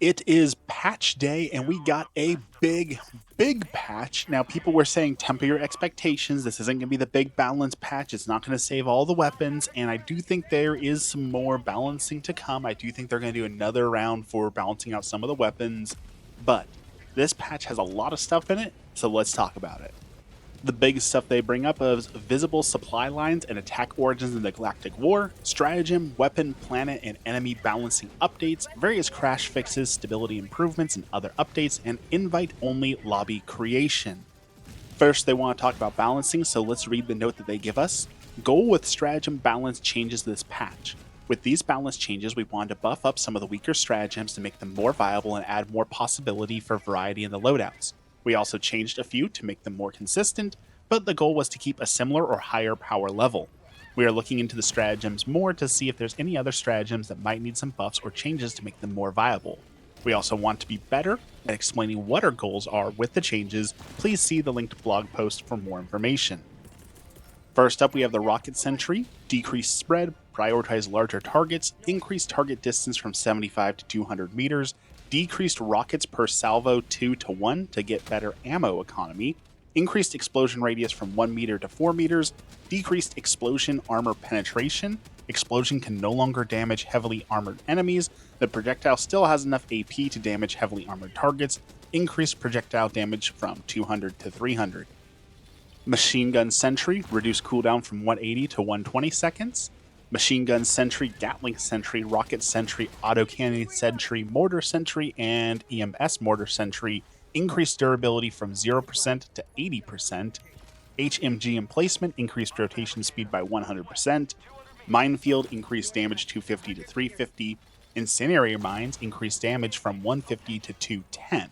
It is patch day, and we got a big patch. Now, people were saying temper your expectations. This isn't going to be the big balance patch. It's not going to save all the weapons, and I do think there is some more balancing to come. I do think they're going to do another round for balancing out some of the weapons, but this patch has a lot of stuff in it, so let's talk about it. The big stuff they bring up is visible supply lines and attack origins in the Galactic War, stratagem, weapon, planet, and enemy balancing updates, various crash fixes, stability improvements, and other updates, and invite-only lobby creation. First, they want to talk about balancing, so let's read the note that they give us. Goal with stratagem balance changes this patch. With these balance changes, we wanted to buff up some of the weaker stratagems to make them more viable and add more possibility for variety in the loadouts. We also changed a few to make them more consistent, but the goal was to keep a similar or higher power level. We are looking into the stratagems more to see if there's any other stratagems that might need some buffs or changes to make them more viable. We also want to be better at explaining what our goals are with the changes. Please see the linked blog post for more information. First up, we have the Rocket Sentry, decreased spread, prioritize larger targets, increased target distance from 75 to 200 meters, decreased rockets per salvo 2 to 1 to get better ammo economy, increased explosion radius from 1 meter to 4 meters, decreased explosion armor penetration, explosion can no longer damage heavily armored enemies, the projectile still has enough AP to damage heavily armored targets, increased projectile damage from 200 to 300. Machine Gun Sentry, reduce cooldown from 180 to 120 seconds. Machine Gun Sentry, Gatling Sentry, Rocket Sentry, Autocannon Sentry, Mortar Sentry, and EMS Mortar Sentry increased durability from 0% to 80%. HMG emplacement increased rotation speed by 100%. Minefield increased damage 250 to 350. Incendiary Mines increased damage from 150 to 210.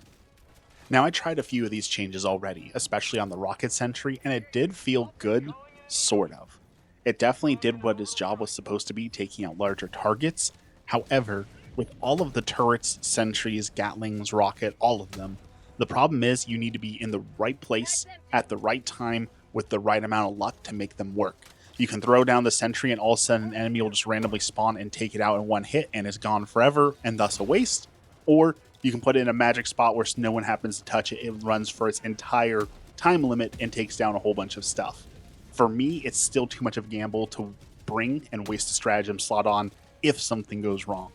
Now, I tried a few of these changes already, especially on the Rocket Sentry, and it did feel good, sort of. It definitely did what its job was supposed to be, taking out larger targets. However, with all of the turrets, sentries, gatlings, rocket, all of them, the problem is you need to be in the right place at the right time with the right amount of luck to make them work. You can throw down the sentry and all of a sudden an enemy will just randomly spawn and take it out in one hit and it's gone forever and thus a waste. Or you can put it in a magic spot where no one happens to touch it. It runs for its entire time limit and takes down a whole bunch of stuff. For me, it's still too much of a gamble to bring and waste a stratagem slot on if something goes wrong.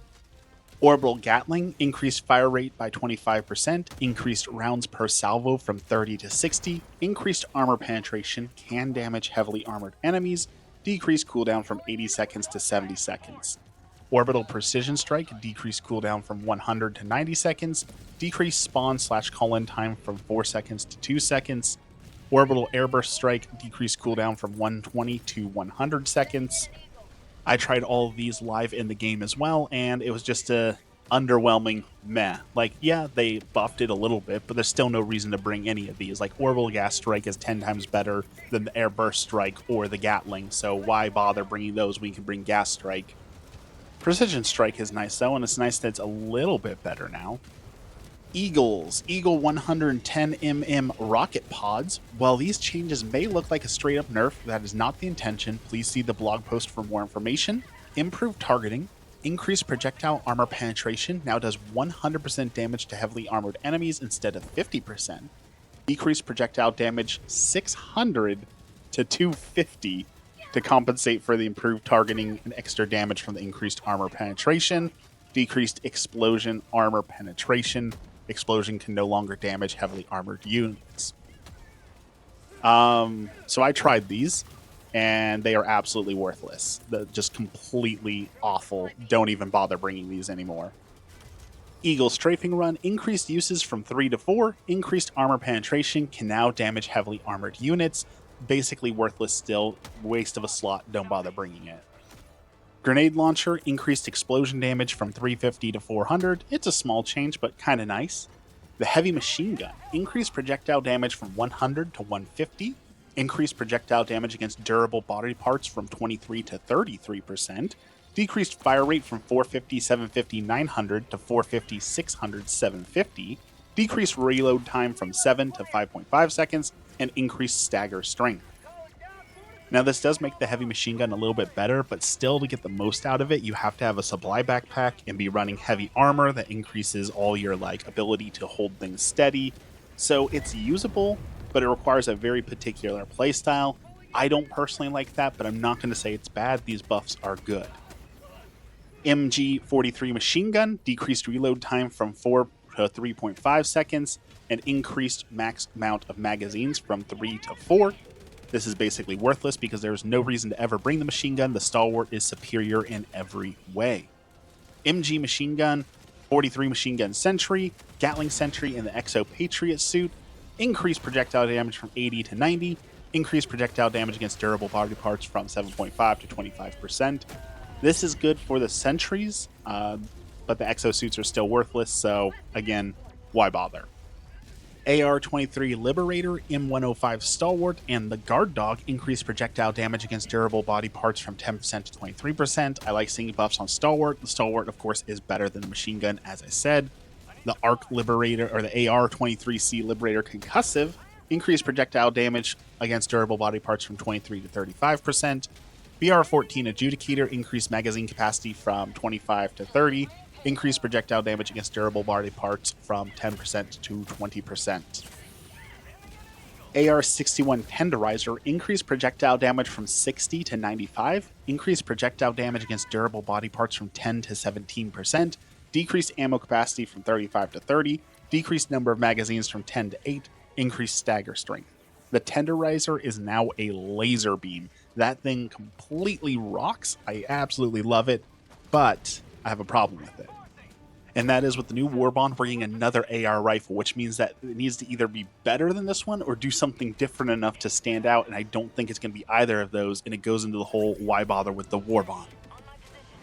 Orbital Gatling increased fire rate by 25%, increased rounds per salvo from 30 to 60, increased armor penetration, can damage heavily armored enemies, decreased cooldown from 80 seconds to 70 seconds. Orbital Precision Strike decreased cooldown from 100 to 90 seconds, decreased spawn/call-in time from 4 seconds to 2 seconds. Orbital Airburst Strike decreased cooldown from 120 to 100 seconds. I tried all of these live in the game as well, and it was just a underwhelming meh. Like, yeah, they buffed it a little bit, but there's still no reason to bring any of these. Like, Orbital Gas Strike is 10 times better than the Airburst Strike or the Gatling, so why bother bringing those when you can bring Gas Strike? Precision Strike is nice though, and it's nice that it's a little bit better now. Eagles, Eagle 110mm rocket pods. While these changes may look like a straight up nerf, that is not the intention. Please see the blog post for more information. Improved targeting, increased projectile armor penetration, now does 100% damage to heavily armored enemies instead of 50%. Decreased projectile damage 600 to 250 to compensate for the improved targeting and extra damage from the increased armor penetration. Decreased explosion armor penetration. Explosion can no longer damage heavily armored units. So I tried these, and they are absolutely worthless. They're just completely awful. Don't even bother bringing these anymore. Eagle Strafing Run, increased uses from 3 to 4, increased armor penetration, can now damage heavily armored units. Basically worthless still, waste of a slot, don't bother bringing it. Grenade Launcher, increased explosion damage from 350 to 400. It's a small change, but kind of nice. The Heavy Machine Gun, increased projectile damage from 100 to 150. Increased projectile damage against durable body parts from 23 to 33%. Decreased fire rate from 450, 750, 900 to 450, 600, 750. Decreased reload time from 7 to 5.5 seconds, and increased stagger strength. Now, this does make the heavy machine gun a little bit better, but still, to get the most out of it, you have to have a supply backpack and be running heavy armor that increases all your ability to hold things steady. So it's usable, but it requires a very particular playstyle. I don't personally like that, but I'm not going to say it's bad. These buffs are good. MG43 machine gun, decreased reload time from 4 to 3.5 seconds, and increased max amount of magazines from 3 to 4. This is basically worthless because there's no reason to ever bring the machine gun. The stalwart is superior in every way. MG machine gun, 43 machine gun sentry, Gatling sentry in the Exo Patriot suit, increased projectile damage from 80 to 90, increased projectile damage against durable body parts from 7.5 to 25%. This is good for the sentries, but the Exo suits are still worthless, so again, why bother? AR-23 Liberator, M105 Stalwart, and the Guard Dog increase projectile damage against durable body parts from 10% to 23%. I like seeing buffs on Stalwart. The Stalwart, of course, is better than the machine gun, as I said. The ARC Liberator, or the AR-23C Liberator Concussive, increase projectile damage against durable body parts from 23 to 35%. BR-14 Adjudicator, increased magazine capacity from 25 to 30. Increase projectile damage against durable body parts from 10% to 20%. AR-61 Tenderizer, increase projectile damage from 60 to 95, increase projectile damage against durable body parts from 10 to 17%, decreased ammo capacity from 35 to 30, decreased number of magazines from 10 to 8, increased stagger strength. The Tenderizer is now a laser beam. That thing completely rocks. I absolutely love it, but I have a problem with it. And that is with the new War Bond, we're getting another AR rifle, which means that it needs to either be better than this one or do something different enough to stand out, and I don't think it's going to be either of those, and it goes into the whole why bother with the War Bond.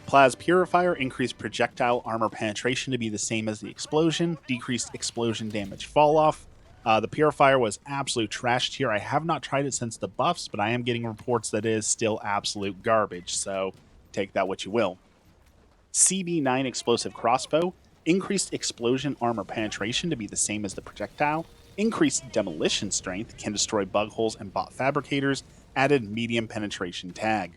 Plas Purifier, increased projectile armor penetration to be the same as the explosion, decreased explosion damage fall off. The Purifier was absolute trash here. I have not tried it since the buffs, but I am getting reports that it is still absolute garbage, so take that what you will. CB9 Explosive Crossbow, increased explosion armor penetration to be the same as the projectile, increased demolition strength, can destroy bug holes and bot fabricators, added medium penetration tag.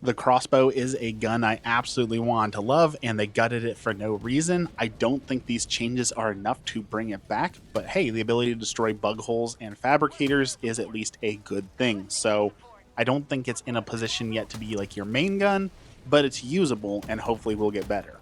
The crossbow is a gun I absolutely want to love, and they gutted it for no reason. I don't think these changes are enough to bring it back, but hey, the ability to destroy bug holes and fabricators is at least a good thing. So I don't think it's in a position yet to be like your main gun, but it's usable and hopefully will get better.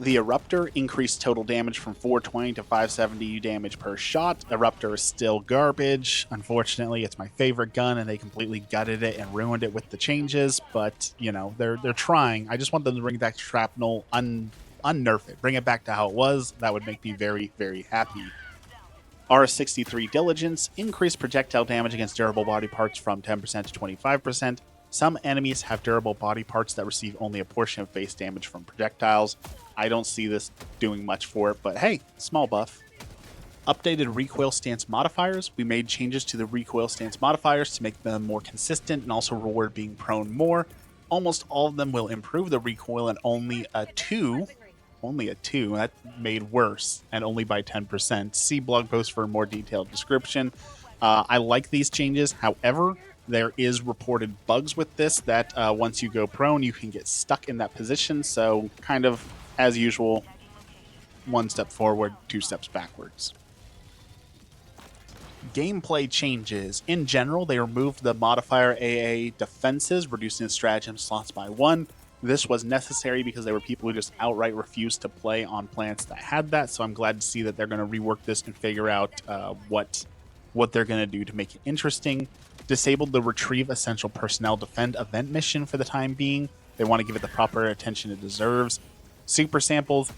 The Eruptor increased total damage from 420 to 570 damage per shot. Eruptor is still garbage. Unfortunately, it's my favorite gun, and they completely gutted it and ruined it with the changes. But, you know, they're trying. I just want them to bring back Shrapnel, unnerf it, bring it back to how it was. That would make me very, very happy. R63 Diligence, increased projectile damage against durable body parts from 10% to 25%. Some enemies have durable body parts that receive only a portion of base damage from projectiles. I don't see this doing much for it, but hey, small buff. Updated recoil stance modifiers. We made changes to the recoil stance modifiers to make them more consistent and also reward being prone more. Almost all of them will improve the recoil, and only a 2, that made worse, and only by 10%. See blog post for a more detailed description. I like these changes. However, there is reported bugs with this that once you go prone, you can get stuck in that position. So kind of, as usual, one step forward, 2 steps backwards. Gameplay changes. In general, they removed the modifier AA defenses, reducing the stratagem slots by 1. This was necessary because there were people who just outright refused to play on planets that had that. So I'm glad to see that they're going to rework this and figure out what they're going to do to make it interesting. Disabled the Retrieve Essential Personnel Defend event mission for the time being. They want to give it the proper attention it deserves. Super Samples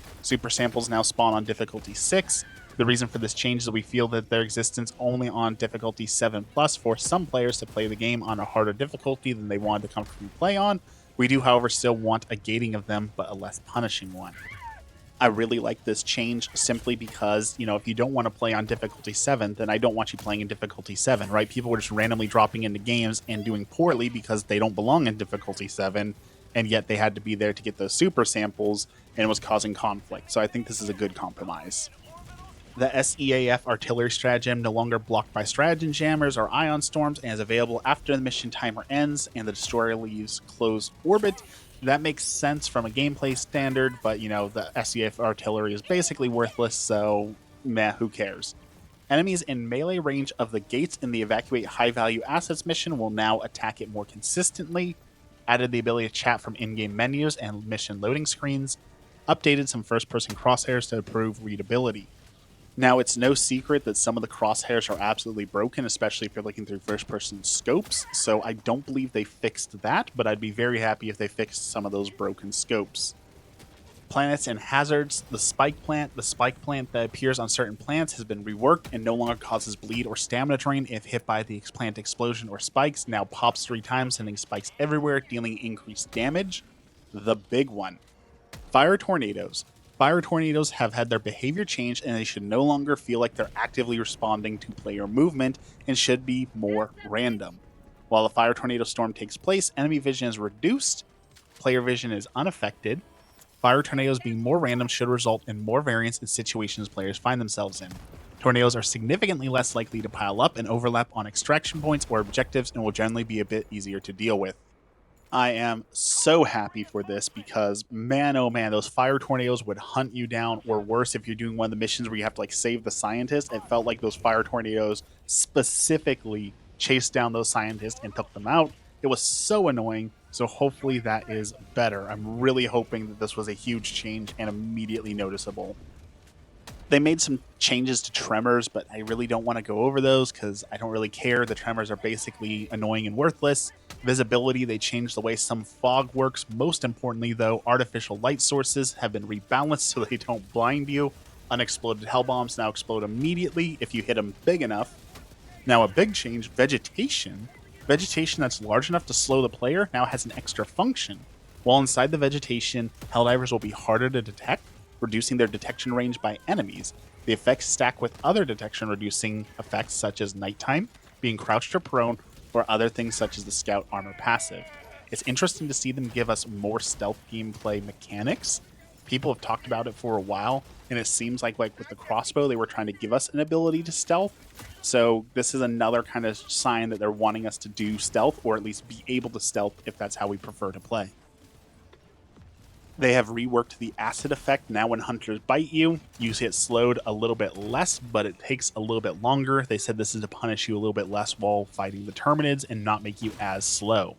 now spawn on difficulty 6. The reason for this change is that we feel that their existence only on difficulty 7+ forced some players to play the game on a harder difficulty than they wanted to comfortably play on. We do, however, still want a gating of them, but a less punishing one. I really like this change simply because, you know, if you don't want to play on difficulty 7, then I don't want you playing in difficulty 7, right? People were just randomly dropping into games and doing poorly because they don't belong in difficulty 7, and yet they had to be there to get those super samples, and it was causing conflict. So I think this is a good compromise. The SEAF artillery stratagem no longer blocked by stratagem jammers or ion storms and is available after the mission timer ends and the destroyer leaves close orbit. That makes sense from a gameplay standard, but the SEAF artillery is basically worthless, so meh, who cares? Enemies in melee range of the gates in the evacuate high value assets mission will now attack it more consistently. Added the ability to chat from in-game menus and mission loading screens. Updated some first-person crosshairs to improve readability. Now, it's no secret that some of the crosshairs are absolutely broken, especially if you're looking through first-person scopes, so I don't believe they fixed that, but I'd be very happy if they fixed some of those broken scopes. Planets and hazards. The spike plant that appears on certain plants has been reworked and no longer causes bleed or stamina drain if hit by the plant explosion or spikes. Now pops 3 times, sending spikes everywhere, dealing increased damage. The big one. Fire tornadoes. Fire tornadoes have had their behavior changed and they should no longer feel like they're actively responding to player movement and should be more random. While the fire tornado storm takes place, enemy vision is reduced, player vision is unaffected. Fire tornadoes being more random should result in more variance in situations players find themselves in. Tornadoes are significantly less likely to pile up and overlap on extraction points or objectives and will generally be a bit easier to deal with. I am so happy for this because, man, oh man, those fire tornadoes would hunt you down, or worse, if you're doing one of the missions where you have to save the scientist. It felt like those fire tornadoes specifically chased down those scientists and took them out. It was so annoying, so hopefully that is better. I'm really hoping that this was a huge change and immediately noticeable. They made some changes to tremors, but I really don't want to go over those because I don't really care. The tremors are basically annoying and worthless. Visibility, they changed the way some fog works. Most importantly, though, artificial light sources have been rebalanced so they don't blind you. Unexploded hell bombs now explode immediately if you hit them big enough. Now a big change, vegetation. Vegetation that's large enough to slow the player now has an extra function. While inside the vegetation, Helldivers will be harder to detect, reducing their detection range by enemies. The effects stack with other detection reducing effects such as nighttime, being crouched or prone, or other things such as the scout armor passive. It's interesting to see them give us more stealth gameplay mechanics. People have talked about it for a while, and it seems like with the crossbow, they were trying to give us an ability to stealth. So this is another kind of sign that they're wanting us to do stealth, or at least be able to stealth if that's how we prefer to play. They have reworked the acid effect. Now when hunters bite you, you get slowed a little bit less, but it takes a little bit longer. They said this is to punish you a little bit less while fighting the Terminids and not make you as slow.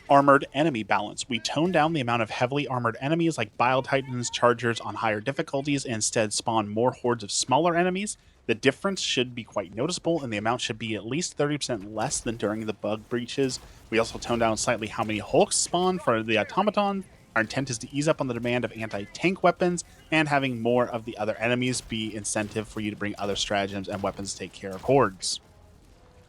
Armored enemy balance. We toned down the amount of heavily armored enemies like Bile Titans, Chargers on higher difficulties, and instead spawn more hordes of smaller enemies. The difference should be quite noticeable, and the amount should be at least 30% less than during the bug breaches. We also toned down slightly how many Hulks spawn for the automaton. Our intent is to ease up on the demand of anti-tank weapons and having more of the other enemies be incentive for you to bring other stratagems and weapons to take care of hordes.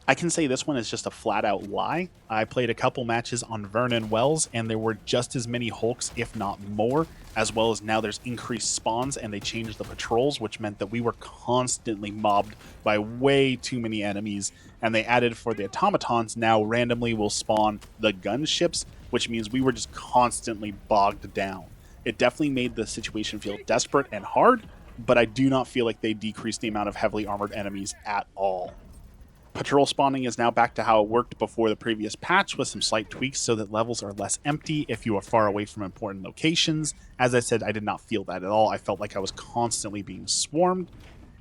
I can say this one is just a flat-out lie. I played a couple matches on Vernon Wells, and there were just as many Hulks, if not more, as well as now there's increased spawns, and they changed the patrols, which meant that we were constantly mobbed by way too many enemies, and they added for the automatons, now randomly will spawn the gunships, which means we were just constantly bogged down. It definitely made the situation feel desperate and hard, but I do not feel like they decreased the amount of heavily armored enemies at all. Patrol spawning is now back to how it worked before the previous patch, with some slight tweaks so that levels are less empty if you are far away from important locations. As I said, I did not feel that at all. I felt like I was constantly being swarmed.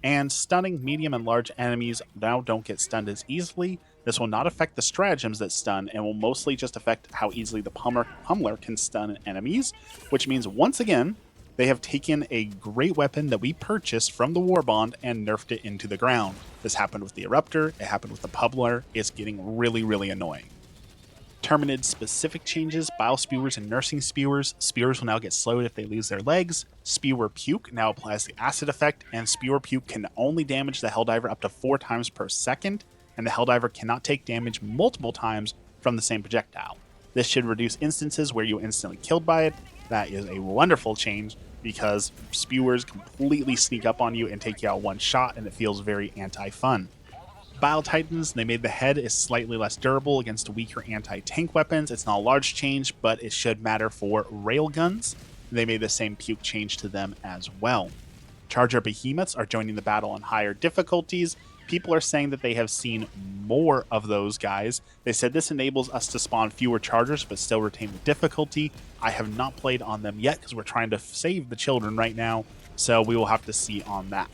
And stunning medium and large enemies now don't get stunned as easily. This will not affect the stratagems that stun and will mostly just affect how easily the pummeler can stun enemies, which means once again, they have taken a great weapon that we purchased from the War Bond and nerfed it into the ground. This happened with the Eruptor, it happened with the Pummeler. It's getting really, really annoying. Terminid specific changes, Bile Spewers and Nursing Spewers. Spewers will now get slowed if they lose their legs. Spewer Puke now applies the acid effect, and Spewer Puke can only damage the Helldiver up to 4 times per second, and the Helldiver cannot take damage multiple times from the same projectile. This should reduce instances where you are instantly killed by it. That is a wonderful change, because spewers completely sneak up on you and take you out one shot, and it feels very anti-fun. Bile Titans, they made the head is slightly less durable against weaker anti-tank weapons. It's not a large change, but it should matter for railguns. They made the same puke change to them as well. Charger behemoths are joining the battle on higher difficulties. People are saying that they have seen more of those guys. They said this enables us to spawn fewer chargers but still retain the difficulty. I have not played on them yet because we're trying to save the children right now, so we will have to see on that.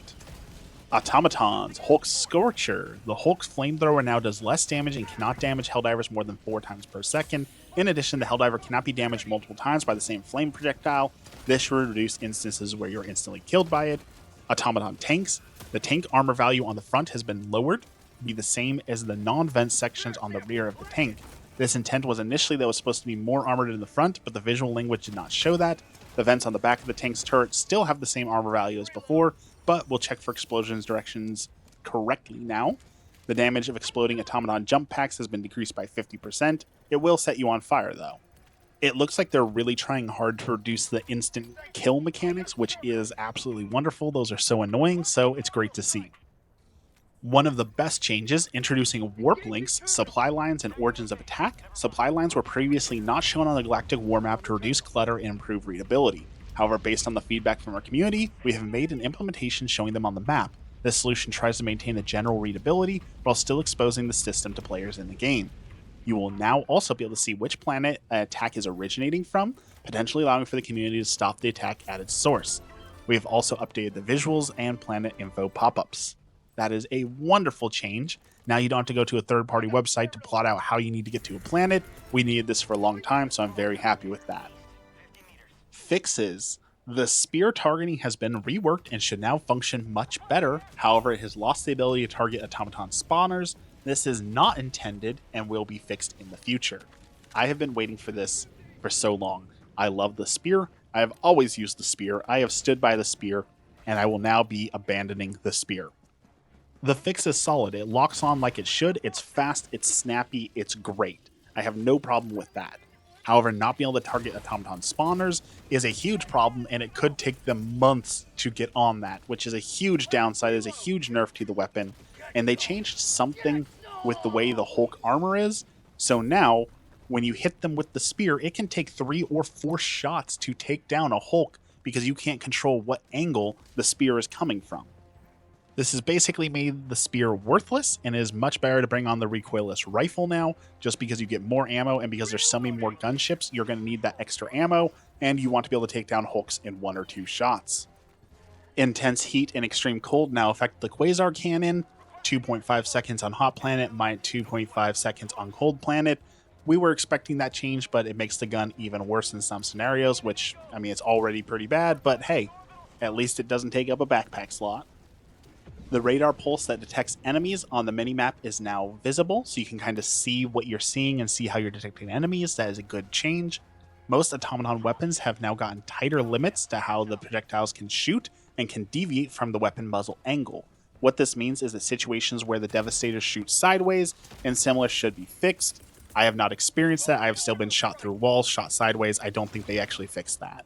Automatons, Hulk Scorcher. The Hulk's flamethrower now does less damage and cannot damage Helldivers more than 4 times per second. In addition, the Helldiver cannot be damaged multiple times by the same flame projectile. This should reduce instances where you're instantly killed by it. Automaton tanks. The tank armor value on the front has been lowered to be the same as the non-vent sections on the rear of the tank. This intent was initially that it was supposed to be more armored in the front, but the visual language did not show that. The vents on the back of the tank's turret still have the same armor value as before, but we'll check for explosions directions correctly now. The damage of exploding automaton jump packs has been decreased by 50%. It will set you on fire, though. It looks like they're really trying hard to reduce the instant kill mechanics, which is absolutely wonderful. Those are so annoying, so it's great to see. One of the best changes, introducing warp links, supply lines, and origins of attack. Supply lines were previously not shown on the Galactic War map to reduce clutter and improve readability. However, based on the feedback from our community, we have made an implementation showing them on the map. This solution tries to maintain the general readability while still exposing the system to players in the game. You will now also be able to see which planet an attack is originating from, potentially allowing for the community to stop the attack at its source. We have also updated the visuals and planet info pop-ups. That is a wonderful change. Now you don't have to go to a third-party website to plot out how you need to get to a planet. We needed this for a long time, so I'm very happy with that. Fixes. The spear targeting has been reworked and should now function much better. However, it has lost the ability to target automaton spawners. This is not intended and will be fixed in the future. I have been waiting for this for so long. I love the spear. I have always used the spear. I have stood by the spear, and I will now be abandoning the spear. The fix is solid. It locks on like it should. It's fast, it's snappy, it's great. I have no problem with that. However, not being able to target automaton spawners is a huge problem, and it could take them months to get on that, which is a huge downside, is a huge nerf to the weapon. And they changed something with the way the Hulk armor is, so now, when you hit them with the spear, it can take 3 or 4 shots to take down a Hulk because you can't control what angle the spear is coming from. This has basically made the spear worthless, and it is much better to bring on the recoilless rifle now, just because you get more ammo, and because there's so many more gunships, you're going to need that extra ammo, and you want to be able to take down Hulks in 1 or 2 shots. Intense heat and extreme cold now affect the Quasar cannon, 2.5 seconds on hot planet, minus 2.5 seconds on cold planet. We were expecting that change, but it makes the gun even worse in some scenarios, which, I mean, it's already pretty bad, but hey, at least it doesn't take up a backpack slot. The radar pulse that detects enemies on the minimap is now visible, so you can kind of see what you're seeing and see how you're detecting enemies. That is a good change. Most automaton weapons have now gotten tighter limits to how the projectiles can shoot and can deviate from the weapon muzzle angle. What this means is that situations where the Devastators shoot sideways and similar should be fixed. I have not experienced that. I have still been shot through walls, shot sideways. I don't think they actually fixed that.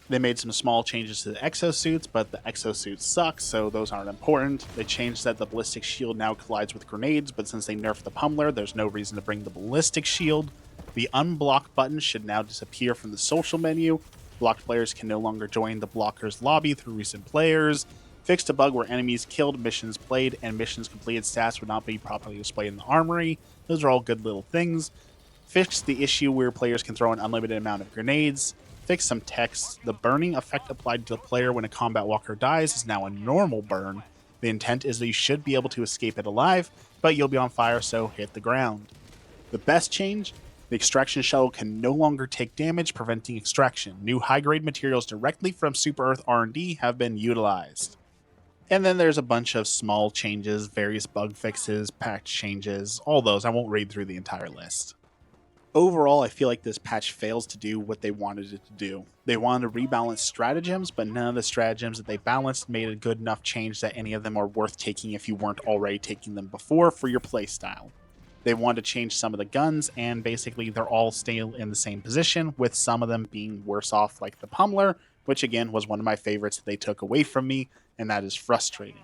They made some small changes to the exosuits, but the exosuits suck, so those aren't important. They changed that the ballistic shield now collides with grenades, but since they nerfed the pummeler, there's no reason to bring the ballistic shield. The unblock button should now disappear from the social menu. Blocked players can no longer join the blockers lobby through recent players. Fixed a bug where enemies killed, missions played, and missions completed stats would not be properly displayed in the armory. Those are all good little things. Fixed the issue where players can throw an unlimited amount of grenades. Fix some text. The burning effect applied to the player when a combat walker dies is now a normal burn. The intent is that you should be able to escape it alive, but you'll be on fire, so hit the ground. The best change? The extraction shuttle can no longer take damage, preventing extraction. New high-grade materials directly from Super Earth R&D have been utilized. And then there's a bunch of small changes, various bug fixes, patch changes, all those. I won't read through the entire list. Overall, I feel like this patch fails to do what they wanted it to do. They wanted to rebalance stratagems, but none of the stratagems that they balanced made a good enough change that any of them are worth taking if you weren't already taking them before for your playstyle. They wanted to change some of the guns, and basically they're all still in the same position, with some of them being worse off, like the pummeler, which again was one of my favorites that they took away from me, and that is frustrating.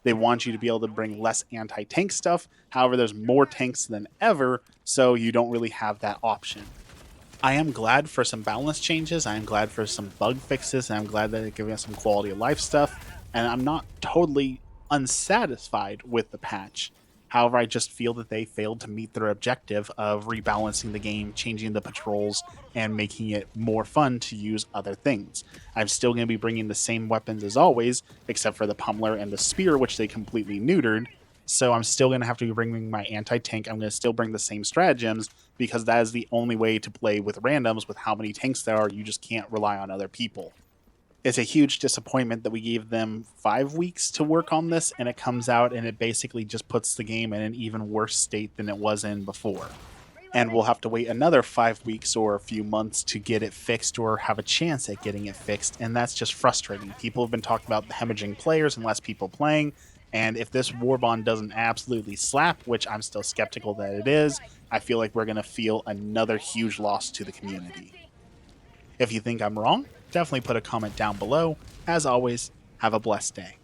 They want you to be able to bring less anti-tank stuff. However, there's more tanks than ever, so you don't really have that option. I am glad for some balance changes. I am glad for some bug fixes. And I'm glad that it's giving us some quality of life stuff. And I'm not totally unsatisfied with the patch. However, I just feel that they failed to meet their objective of rebalancing the game, changing the patrols, and making it more fun to use other things. I'm still going to be bringing the same weapons as always, except for the pummeler and the spear, which they completely neutered. So I'm still going to have to be bringing my anti-tank. I'm going to still bring the same stratagems because that is the only way to play with randoms with how many tanks there are. You just can't rely on other people. It's a huge disappointment that we gave them 5 weeks to work on this and it comes out and it basically just puts the game in an even worse state than it was in before. And we'll have to wait another 5 weeks or a few months to get it fixed or have a chance at getting it fixed. And that's just frustrating. People have been talking about the hemorrhaging players and less people playing. And if this war bond doesn't absolutely slap, which I'm still skeptical that it is, I feel like we're going to feel another huge loss to the community. If you think I'm wrong, definitely put a comment down below. As always, have a blessed day.